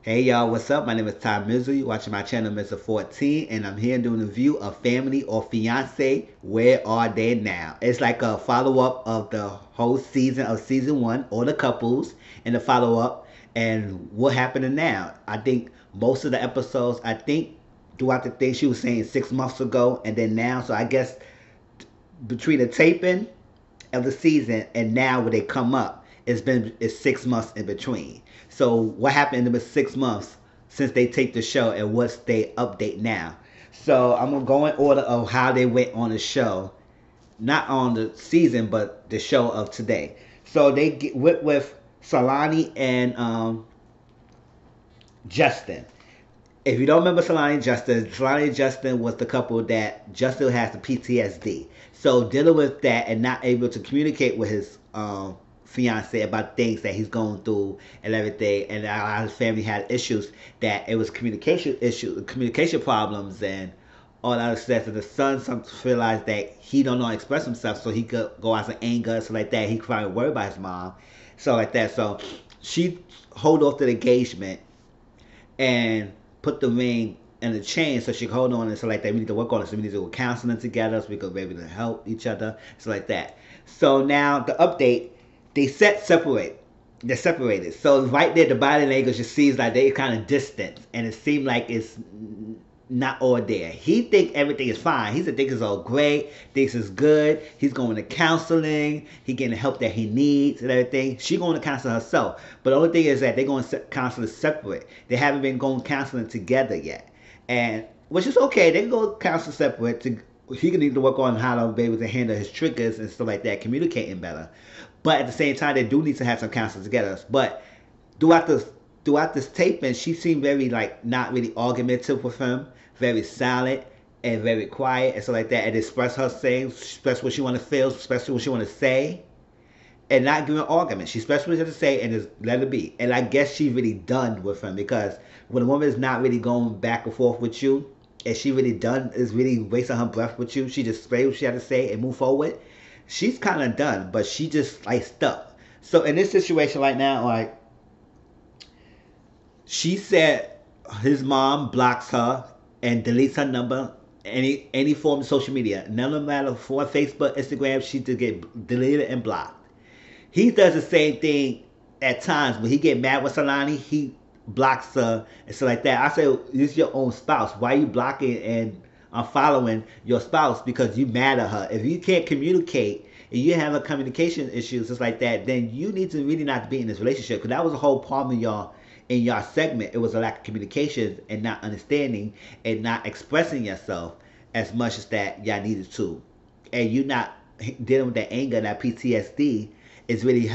Hey y'all, what's up? My name is Ty Mizzle. You're watching my channel, Mr. 14, and I'm here doing a review of Family or Fiance. Where are they now? It's like a follow up of the whole season of season one, all the couples, and the follow up, and what happened now. I think most of the episodes, throughout the thing, she was saying 6 months ago, and then now. So I guess between the taping of the season and now when they come up, it's 6 months in between. So what happened in the 6 months since they take the show and what's they update now? So I'm gonna go in order of how they went on the show, not on the season but the show of today. So they get with Solani and Justin. If you don't remember Solani and Justin was the couple that Justin has the PTSD. So dealing with that and not able to communicate with his fiance about things that he's going through and everything, and how his family had issues, that it was communication problems, and all that other stuff. And the son realized that he don't know how to express himself, so he could go out of anger, so like that. He probably worried about his mom, so like that. So she hold off the engagement and put the ring and the chain so she could hold on and so like that. We need to work on it. So we need to do counseling together so we could be able to help each other. So like that. So now the update, they separate. They're separated. So right there, the body language just seems like they kind of distant, and it seemed like it's not all there. He think everything is fine. He said think it's all great. Thinks it's good. He's going to counseling. He getting the help that he needs and everything. She going to counsel herself. But the only thing is that they're going to counsel separate. They haven't been going counseling together yet, and which is okay. They can go counsel separate. He can need to work on how to be able to handle his triggers and stuff like that, communicating better. But at the same time, they do need to have some counseling together. But throughout this throughout this taping, she seemed very like not really argumentative with him, very silent and very quiet and stuff like that, and express her saying, express what she want to feel, express what she want to say, and not give an argument. She expressed what she had to say and just let it be. And I guess she's really done with him, because when a woman is not really going back and forth with you, and she really done is really wasting her breath with you, she just say what she had to say and move forward. She's kind of done, but she just like stuck. So in this situation right now, like she said his mom blocks her and deletes her number, any form of social media. No matter for Facebook, Instagram, she to get deleted and blocked. He does the same thing at times. When he get mad with Solani, he blocks her and stuff like that. I say, this is your own spouse. Why are you blocking and unfollowing your spouse because you mad at her? If you can't communicate and you have a communication issues just like that, then you need to really not be in this relationship, because that was the whole problem in y'all segment. It was a lack of communication and not understanding and not expressing yourself as much as that y'all needed to, and you not dealing with that anger, that PTSD is really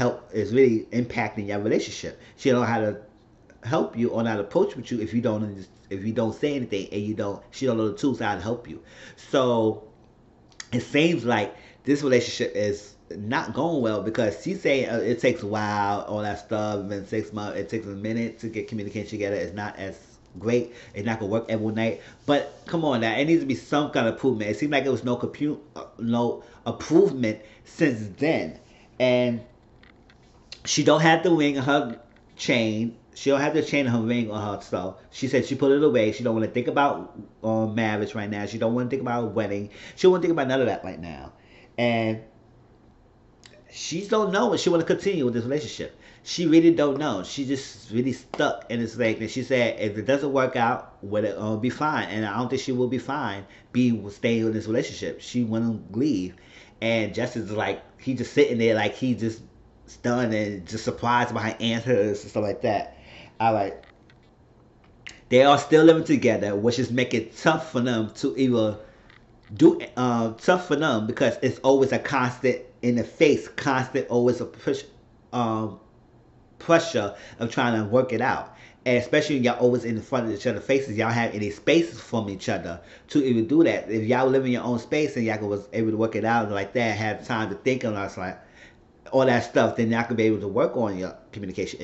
impacting your relationship. She don't know how to help you or not approach with you if you don't say anything, and she don't know the tools how to help you. So it seems like this relationship is not going well, because she's saying it takes a while, all that stuff, and 6 months, it takes a minute to get communication together. It's not as great. It's not gonna work every night. But come on now, it needs to be some kind of improvement. It seemed like it was no improvement since then, and she don't have the ring on her chain. She don't have the chain on her ring on her stuff. She said she put it away. She don't want to think about marriage right now. She don't want to think about a wedding. She don't want to think about none of that right now. And she don't know if she want to continue with this relationship. She really don't know. She just really stuck in this thing. And she said if it doesn't work out, will it be fine? And I don't think she will be fine. Staying in this relationship. She want to leave. And Justin's like, he just sitting there like he just stunned and just surprised by her answers and stuff like that. All right. They are still living together, which is making it tough for them to either do tough for them, because it's always a constant in the face, constant always a um, pressure of trying to work it out. And especially when y'all always in front of each other's faces, y'all have any spaces from each other to even do that. If y'all live in your own space and y'all was able to work it out like that, have time to think and all that stuff, then y'all could be able to work on your communication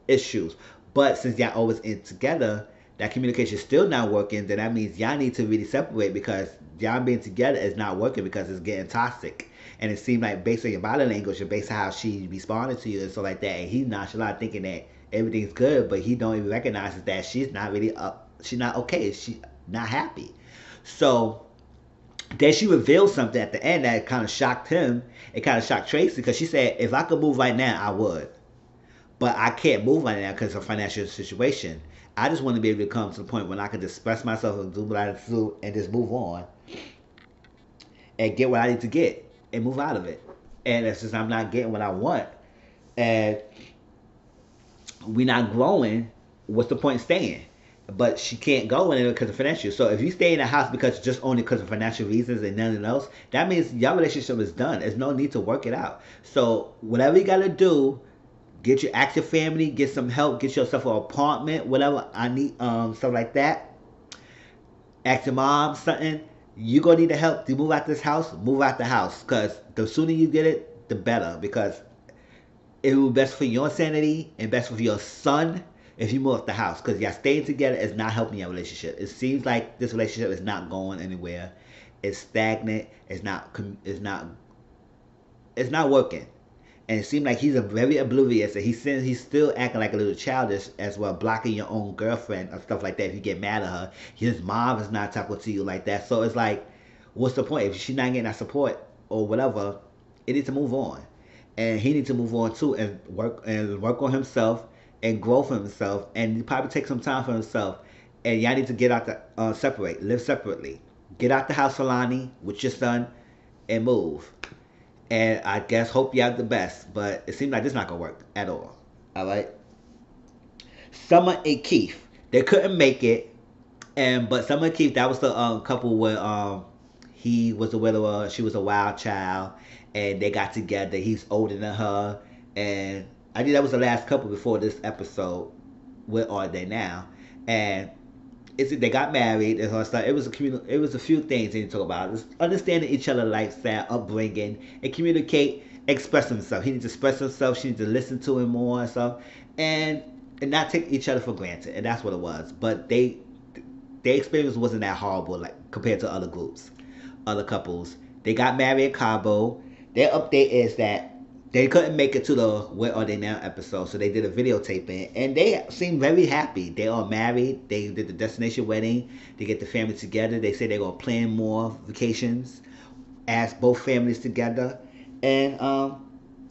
issues. But since y'all always in together, that communication is still not working, then that means y'all need to really separate, because y'all being together is not working, because it's getting toxic. And it seemed like based on your body language and based on how she responded to you and stuff like that, and he's nonchalant thinking that everything's good, but he don't even recognize that she's not really up. She's not okay. She's not happy. So then she revealed something at the end that kind of shocked him. It kind of shocked Tracy because she said, "If I could move right now, I would, but I can't move right now because of financial situation. I just want to be able to come to the point when I can just express myself and do what I do and just move on and get what I need to get and move out of it. And it's just I'm not getting what I want, and we're not growing. What's the point in staying?" But she can't go in it because of financial. So if you stay in the house because just only because of financial reasons and nothing else, that means your relationship is done. There's no need to work it out. So whatever you gotta do, get your active family, get some help, get yourself an apartment, whatever I need, stuff like that. Ask your mom something. You gonna need the help to move out this house. Move out the house, cause the sooner you get it, the better. Because it will be best for your sanity and best for your son if you move out the house. Cause y'all staying together is not helping your relationship. It seems like this relationship is not going anywhere. It's stagnant. It's not. It's not. It's not working. And it seemed like he's a very oblivious, and he's still acting like a little childish as well, blocking your own girlfriend or stuff like that. If you get mad at her, his mom is not talking to you like that. So it's like, what's the point if she's not getting that support or whatever? It needs to move on, and he needs to move on too, and work on himself and grow for himself, and probably take some time for himself. And y'all need to get out the separate, live separately, get out the house, Solani, with your son, and move. And I guess hope you have the best, but it seems like this not gonna work at all. All right. Summer and Keith, they couldn't make it, and but Summer and Keith, that was the couple where he was a widower, she was a wild child, and they got together. He's older than her, and I think that was the last couple before this episode. Where are they now? And they got married and all stuff. It was a few things they need to talk about. Just understanding each other's lifestyle, upbringing, and communicate, express himself. He needs to express himself. She needs to listen to him more and stuff, and not take each other for granted. And that's what it was. But their experience wasn't that horrible, like compared to other groups, other couples. They got married in Cabo. Their update is that they couldn't make it to the Where Are They Now episode, so they did a videotaping, and they seem very happy. They are married. They did the destination wedding. They get the family together. They say they're going to plan more vacations, ask both families together, and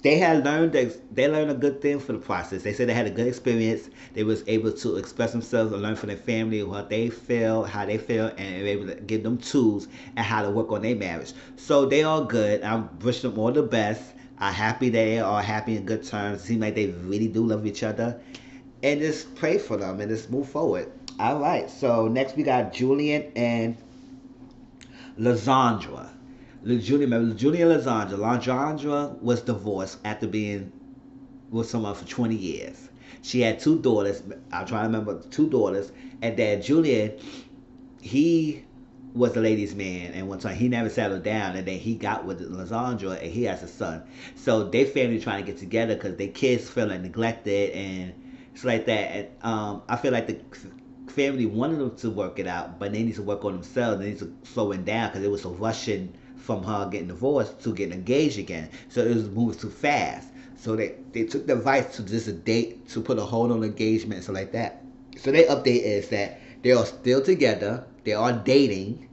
they learned a good thing for the process. They said they had a good experience. They was able to express themselves and learn from their family what they feel, how they feel, and were able to give them tools and how to work on their marriage. So they are good. I wish them all the best. I'm happy they are happy in good terms. It seems like they really do love each other. And just pray for them and just move forward. All right. So next we got Julian and Lysandra. Julian and Lysandra. Lysandra was divorced after being with someone for 20 years. She had two daughters. I'm trying to remember two daughters. And then Julian, he was the ladies' man, and one time he never settled down, and then he got with Lysandra, and he has a son. So they family trying to get together because their kids feeling neglected and it's like that. And I feel like the family wanted them to work it out, but they need to work on themselves. They need to slow it down because it was so rushing from her getting divorced to getting engaged again. So it was moving too fast. So they took the advice to just a date to put a hold on engagement and stuff like that. So their update is that they are still together. They are dating,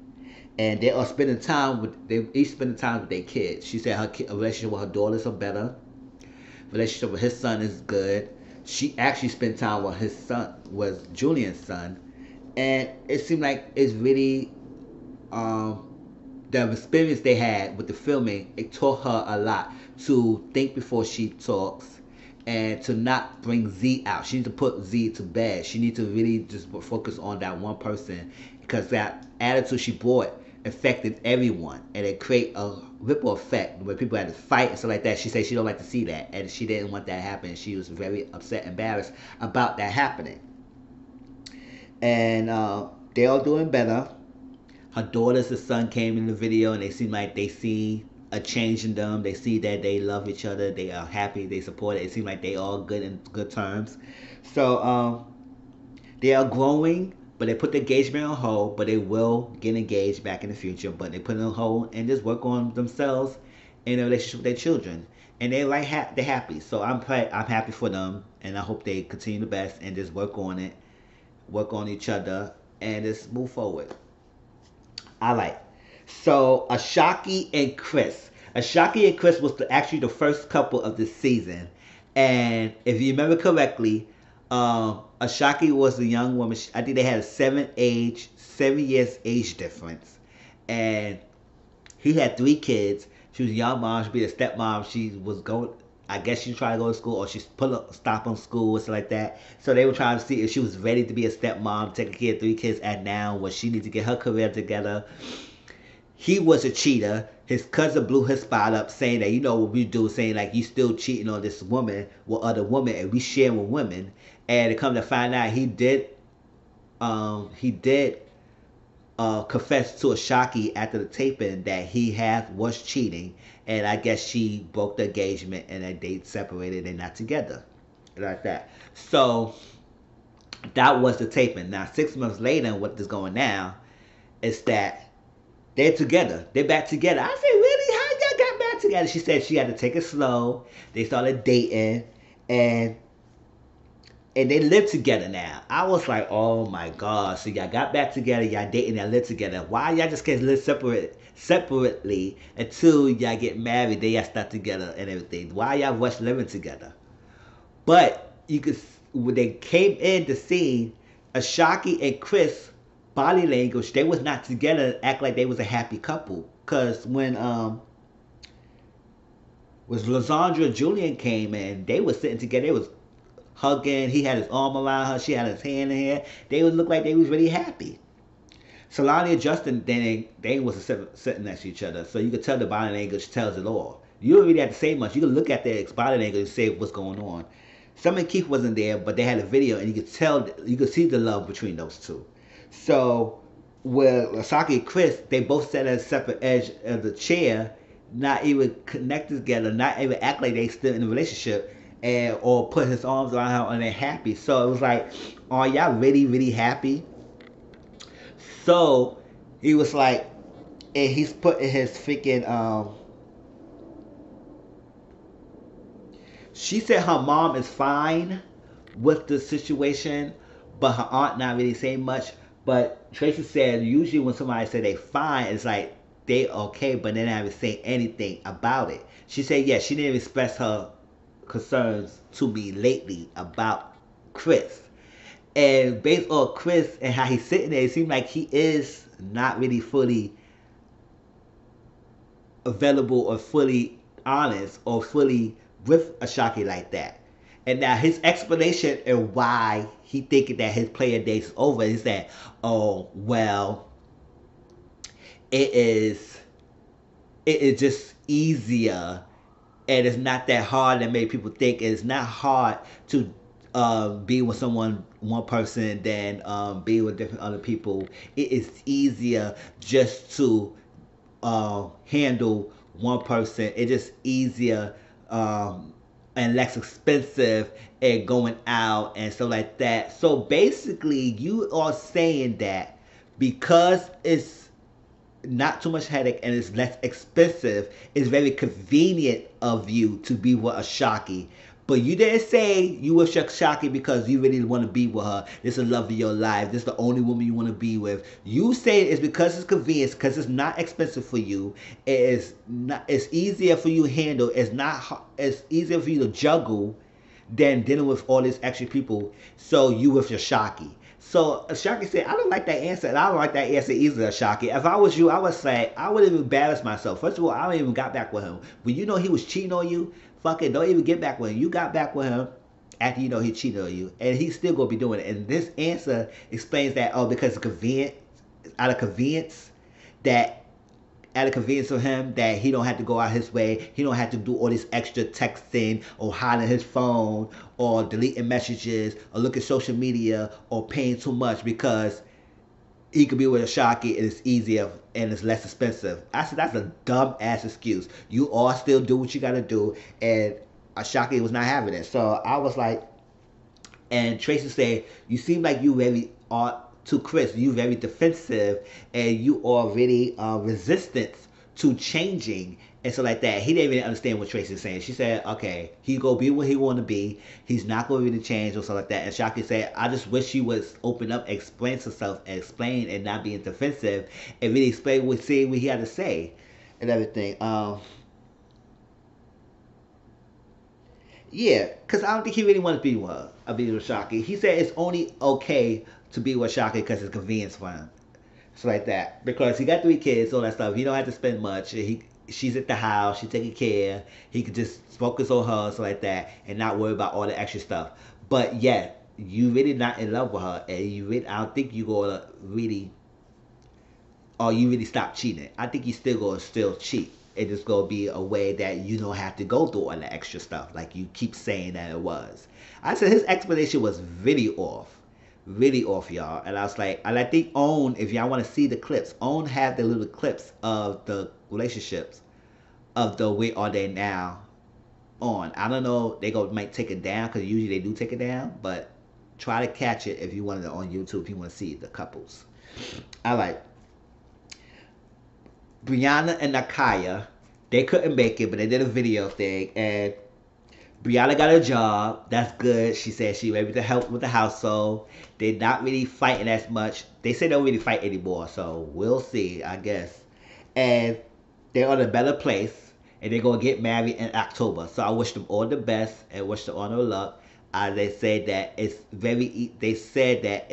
and they are spending time with. They each spending time with their kids. She said her relationship with her daughters are better. Relationship with his son is good. She actually spent time with his son, was Julian's son, and it seemed like it's really the experience they had with the filming. It taught her a lot to think before she talks and to not bring Z out. She needs to put Z to bed. She needs to really just focus on that one person because that attitude she brought affected everyone, and it create a ripple effect where people had to fight and stuff like that. She said she don't like to see that, and she didn't want that to happen. She was very upset, embarrassed about that happening. And they are doing better. Her daughter's son came in the video, and they seem like they see a change in them. They see that they love each other. They are happy. They support it. It seems like they all good in good terms. So they are growing, but they put the engagement on hold. But they will get engaged back in the future. But they put it on hold and just work on themselves in a relationship with their children. and they like they're happy. So I'm happy for them, and I hope they continue the best and just work on it, work on each other, and just move forward. I like. So Ashaki and Chris. Ashaki and Chris was actually the first couple of this season, and if you remember correctly, Ashaki was a young woman. I think they had a 7 years age difference, and he had 3 kids. She was a young mom. She'd be a stepmom. She was going. I guess she tried to go to school, or she's put a stop on school or something like that. So they were trying to see if she was ready to be a stepmom, taking care of 3 kids at now, when she needs to get her career together. He was a cheater. His cousin blew his spot up, saying that, you know what we do, saying like you still cheating on this woman with other women, and we share with women. And to come to find out, he did confessed to Ashaki after the taping that he was cheating, and I guess she broke the engagement and that they separated and not together, like that. So that was the taping. Now 6 months later, what is going now is that they're together. They're back together. I said, really? How y'all got back together? She said she had to take it slow. They started dating, and they live together now. I was like, oh my God. So y'all got back together, y'all dating, y'all live together. Why y'all just can't live separately until y'all get married, then y'all start together and everything? Why y'all rush living together? But you could, when they came in the scene, Ashaki and Chris body language, they was not together, act like they was a happy couple. Cause when was Lysandra and Julian came in, they was sitting together, they was hugging. He had his arm around her. She had his hand in her. They would look like they was really happy. Solani and Justin, they was sitting next to each other, so you could tell the body language tells it all. You don't really have to say much. You can look at their body language and say what's going on. Some of Keith wasn't there, but they had a video, and you could see the love between those two. So with Lasaki and Chris, they both sat at a separate edge of the chair, not even connected together, not even act like they still in a relationship, and or put his arms around her and they're happy. So it was like, are y'all really, really happy? So he was like, and he's putting his freaking she said her mom is fine with the situation, but her aunt not really saying much. But Tracy said usually when somebody say they fine, it's like they okay, but they never say anything about it. She said, yeah, she didn't express her concerns to me lately about Chris. And based on Chris and how he's sitting there, it seems like he is not really fully available or fully honest or fully with Ashaki like that. And now his explanation and why he thinking that his player days is over is that, oh well, it is just easier, and it's not that hard that many people think. It's not hard to be with one person than be with different other people. It is easier just to handle one person. It's just easier and less expensive and going out and stuff like that. So basically, you are saying that because it's not too much headache and it's less expensive, it's very convenient of you to be with a Sharky. But you didn't say you with Sharky because you really want to be with her. This is the love of your life. This is the only woman you want to be with. You say it's because it's convenient, because it's not expensive for you. It's easier for you to handle. It's easier for you to juggle than dealing with all these extra people. So you with your Sharky. So Sharky said, I don't like that answer, and I don't like that answer either, Sharky. If I was you, I would say, I would have embarrassed myself. First of all, I don't even got back with him. When you know he was cheating on you, fuck it, don't even get back with him. You got back with him after you know he cheated on you, and he's still gonna be doing it. And this answer explains that, because it's convenient, out of convenience, for him, that he don't have to go out his way. He don't have to do all this extra texting or hiding his phone or deleting messages or look at social media or paying too much, because he could be with a Sharky and it's easier and it's less expensive. I said, that's a dumb ass excuse. You all still do what you gotta do, and a Sharky was not having it. So I was like, and Tracy said, you seem like you very are to Chris, you very defensive, and you are really resistant to changing and so like that. He didn't really understand what Tracy was saying. She said, okay, he go be what he want to be. He's not going to really change or something like that. And Sharky said, I just wish he would open up, explain himself, and explain and not being defensive and really explain what he had to say and everything. Yeah, because I don't think he really wants to be with her. I be with Sharky. He said it's only okay to be with Sharky because it's convenience for him. So like that. Because he got 3 kids, all that stuff. He don't have to spend much. She's at the house, she's taking care. He could just focus on her, so like that, and not worry about all the extra stuff. But yet, you really not in love with her, and you really, I don't think you gonna really, or you really stop cheating. I think you still gonna still cheat. It just gonna be a way that you don't have to go through all the extra stuff like you keep saying that it was. I said his explanation was really off, y'all. And I was like, and I think Own, if y'all want to see the clips, Own have the little clips of the relationships of the Where Are They Now on. I don't know, they might take it down because usually they do take it down, but try to catch it if you want it on YouTube, if you want to see the couples. All right. Briana and Nakiya, they couldn't make it, but they did a video thing, and Briana got a job. That's good. She said she was able to help with the household. They're not really fighting as much. They say they don't really fight anymore, so we'll see, I guess. And they're on a better place, and they're gonna get married in October. So I wish them all the best and wish them all the luck. They said that it's They said that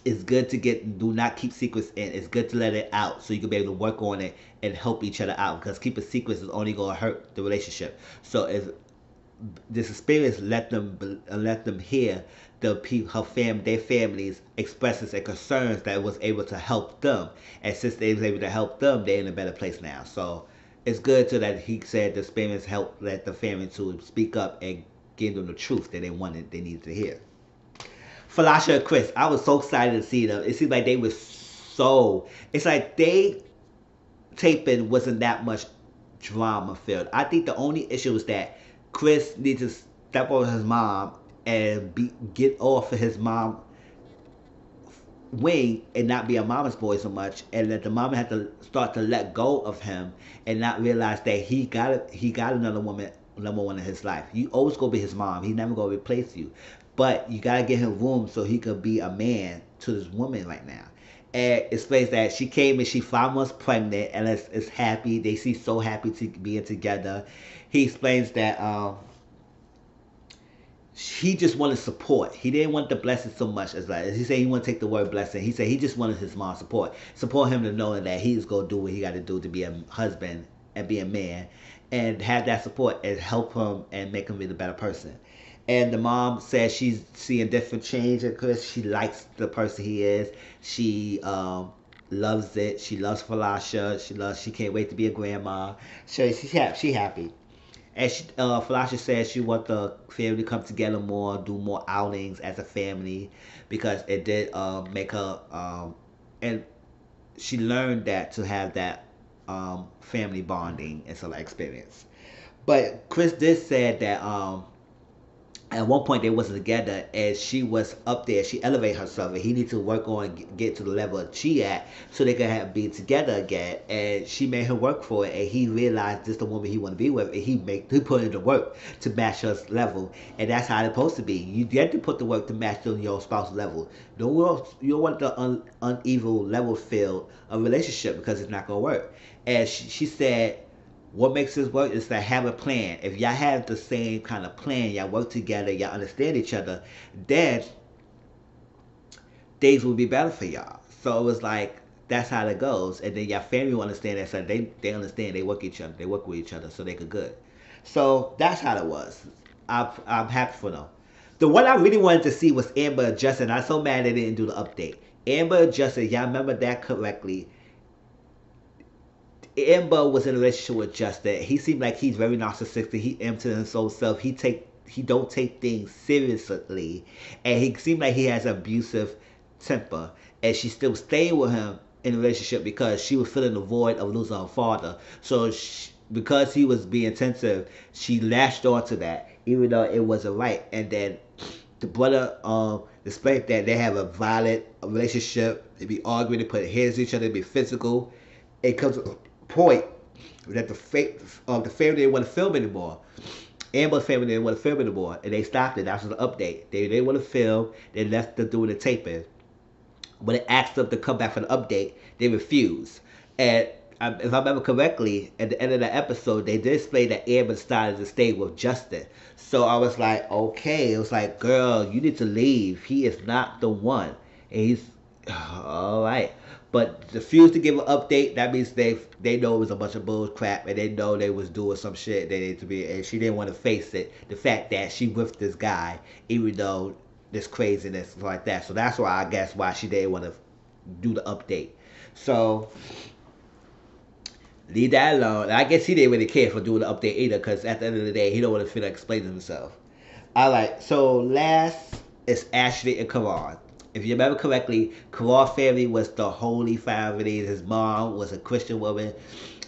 it's good to do not keep secrets in. It's good to let it out so you can be able to work on it and help each other out, because keeping secrets is only going to hurt the relationship. So if this experience let them hear their families expressions and concerns that was able to help them, and since they was able to help them, they're in a better place now. So it's good to that he said the experience helped let the family to speak up and give them the truth that they needed to hear. Falasha and Chris, I was so excited to see them. It seemed like they were it's like they taping wasn't that much drama filled. I think the only issue was that Chris needs to step on his mom and get off of his mom wing and not be a mama's boy so much, and that the mama had to start to let go of him and not realize that he got another woman, number one in his life. You always gonna be his mom. He never gonna replace you. But you gotta give him room so he could be a man to this woman right now. And it explains that she came and she 5 months pregnant, and it's happy. They see so happy to being together. He explains that he just wanted support. He didn't want the blessing so much as like he said he wouldn't take the word blessing. He said he just wanted his mom's support him to know that he's gonna do what he got to do to be a husband and be a man, and have that support and help him and make him be the better person. And the mom says she's seeing different change because she likes the person he is. She loves it. She loves Falasha. She can't wait to be a grandma. So she's happy. And Falasha says she wants the family to come together more, do more outings as a family, because it did make her and she learned that to have that family bonding and sort of experience. But Chris did said that at one point they wasn't together, and she was up there. She elevated herself, and he needs to work on get to the level she at, so they can be together again. And she made him work for it, and he realized this is the woman he want to be with, and he put in the work to match her level, and that's how it's supposed to be. You get to put the work to match your spouse's level. You don't want the uneven level filled a relationship, because it's not gonna work. And she said, what makes this work is to have a plan. If y'all have the same kind of plan, y'all work together, y'all understand each other, then things will be better for y'all. So it was like, that's how it goes. And then y'all family will understand that, so they understand, they work with each other, so they could good. So that's how it was. I'm happy for them. The one I really wanted to see was Amber and Justin. I'm so mad they didn't do the update. Amber and Justin, y'all remember that correctly. Amber was in a relationship with Justin. He seemed like he's very narcissistic. He emptied his own self. He don't take things seriously, and he seemed like he has an abusive temper. And she still stayed with him in a relationship because she was filling the void of losing her father. So because he was being intensive, she latched onto that, even though it wasn't right. And then the brother displayed that they have a violent relationship. They be arguing, they put hands to each other, they be physical. It comes to a point that the family didn't want to film anymore. Amber's family didn't want to film anymore, and they stopped it. That was the update. They didn't want to film. They left them doing the taping. When they asked them to come back for the update, they refused. And if I remember correctly, at the end of the episode, they did explain that Amber started to stay with Justin. So I was like, okay. It was like, girl, you need to leave. He is not the one. And he's all right. But refused to give an update. That means they know it was a bunch of bull crap, and they know they was doing some shit they need to be. And she didn't want to face it. The fact that she with this guy, even though this craziness like that. So that's why I guess why she didn't want to do the update. So leave that alone. And I guess he didn't really care for doing the update either, because at the end of the day, he don't want to feel like explaining himself. Alright, so last is Ashley and Karan. If you remember correctly, Karan's family was the holy family. His mom was a Christian woman.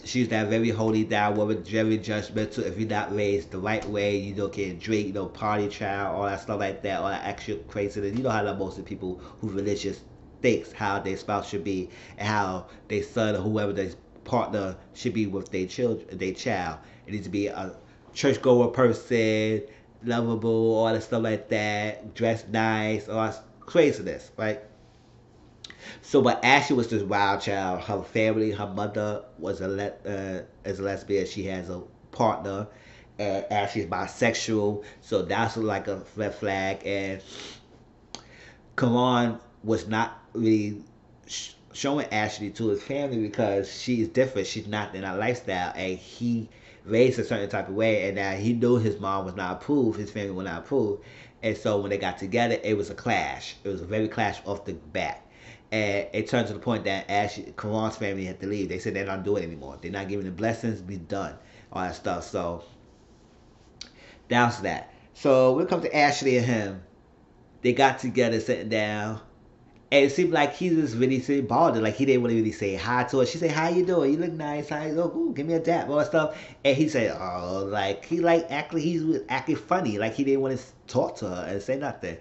She's that very holy down woman, very judgmental. If you're not raised the right way, you don't get drink, you know, party child, all that stuff like that, all that extra craziness. You know how most of the people who religious thinks how their spouse should be and how their son or whoever their partner should be with their children, their child. It needs to be a churchgoer person, lovable, all that stuff like that, dressed nice, all that craziness, right? So, but Ashley was this wild child. Her family, her mother was is a lesbian. She has a partner, and Ashley's bisexual. So that's like a red flag. And Karan was not really showing Ashley to his family because she's different. She's not in that lifestyle, and he raised a certain type of way, and that he knew his mom was not approved, his family was not approved, and so when they got together, it was a clash. It was a very clash off the bat, and it turned to the point that Ashley, Karan's family had to leave. They said they're not doing it anymore. They're not giving the blessings. Be done, all that stuff. So that's that. So when it comes to Ashley and him, they got together, sitting down. And it seemed like he was really bothered. Like he didn't want to really say hi to her. She said, "How you doing? You look nice. How you doing? Ooh, give me a dap." All that stuff. And he said, "Oh, like he like he's acting funny. Like he didn't want to talk to her and say nothing."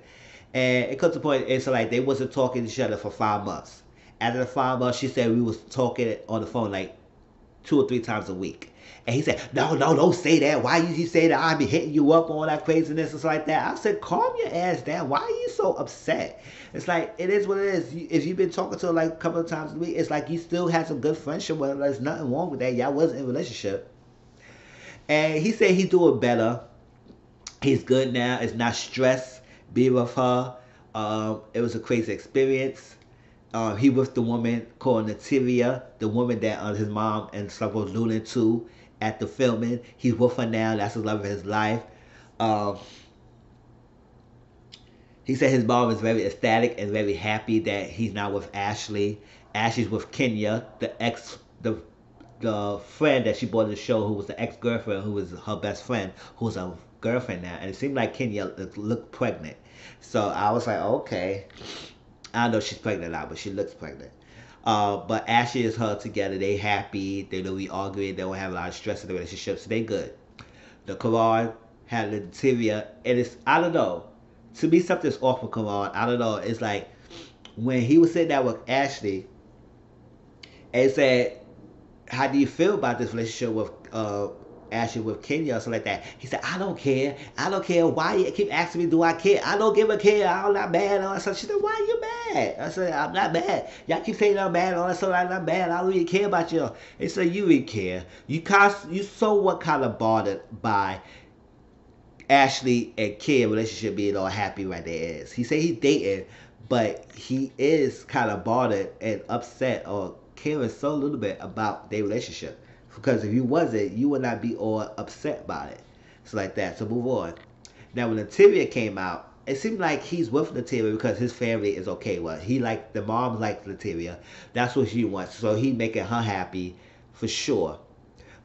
And it comes to the point. It's like they wasn't talking to each other for 5 months. After the 5 months, she said we was talking on the phone like 2 or 3 times a week. And he said, no, don't say that. Why you say that? I be hitting you up on that craziness and stuff like that. I said, calm your ass down. Why are you so upset? It's like, it is what it is. If you've been talking to her like a couple of times a week, it's like you still had some good friendship with her. There's nothing wrong with that. Y'all wasn't in a relationship. And he said he's doing better. He's good now. It's not stress being with her. It was a crazy experience. He with the woman called Nakiya, the woman that his mom and stuff was alluding to at the filming. He's with her now. That's the love of his life. He said his mom is very ecstatic and very happy that he's not with Ashley. Ashley's with Kenya, the friend that she brought to the show, who was the ex-girlfriend, who was her best friend, who's a girlfriend now. And it seemed like Kenya looked pregnant. So I was like, okay. I don't know if she's pregnant now, but she looks pregnant. But Ashley is her together. They happy. They don't be arguing. They don't have a lot of stress in the relationship, so they good. The Karan had the Nakiya, and it's, I don't know. To me, something's off with Karan. I don't know. It's like when he was sitting there with Ashley and said, "How do you feel about this relationship with Ashley with Kenya or something like that?" He said, "I don't care. I don't care. Why you keep asking me, do I care? I don't give a care. I'm not mad." All that stuff. She said, "Why are you mad?" I said, "I'm not mad. Y'all keep saying I'm mad. All that stuff. I'm not mad. I don't really care about you." He said, "You really care. You somewhat kind of bothered by Ashley and Kim relationship being all happy right there is." He said he's dating, but he is kind of bothered and upset or caring so little bit about their relationship. Because if you wasn't, you would not be all upset about it. So like that. So move on. Now when Nakiya came out, it seemed like he's with Nakiya because his family is okay with it. He like the mom likes Nakiya. That's what she wants. So he making her happy for sure.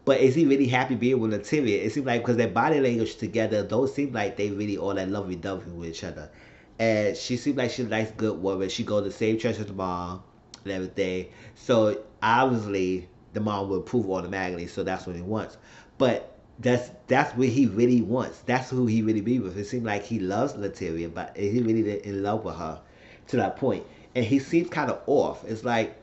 But is he really happy being with Nakiya? It seems like because their body language together, those seem like they really all that lovey-dovey with each other. And she seems like she's a nice, good woman. She goes to the same church as the mom and everything. So obviously the mom will approve automatically. So that's what he wants. But That's what he really wants. That's who he really be with. It seems like he loves Lataria, but he really in love with her to that point. And he seems kind of off. It's like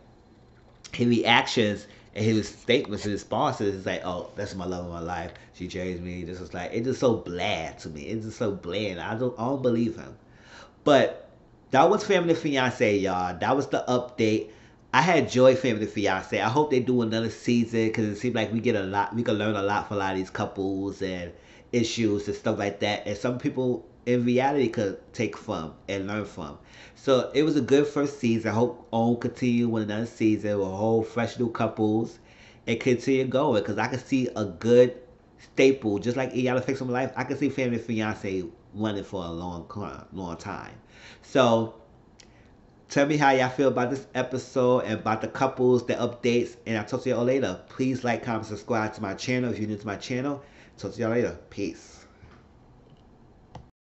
his reactions and his statements and responses is like, oh, that's my love of my life. She changed me. This is like, it's just so bland to me. It's just so bland. I don't believe him. But that was Family Fiance, y'all. That was the update. I had enjoyed Family Fiance. I hope they do another season because it seems like we get a lot. We can learn a lot from a lot of these couples and issues and stuff like that. And some people in reality could take from and learn from. So it was a good first season. I hope on continue with another season with a whole fresh new couples and continue going because I can see a good staple just like Y'all Fix My Life. I can see Family Fiance running for a long time. So tell me how y'all feel about this episode and about the couples, the updates, and I'll talk to y'all later. Please like, comment, subscribe to my channel if you're new to my channel. Talk to y'all later. Peace.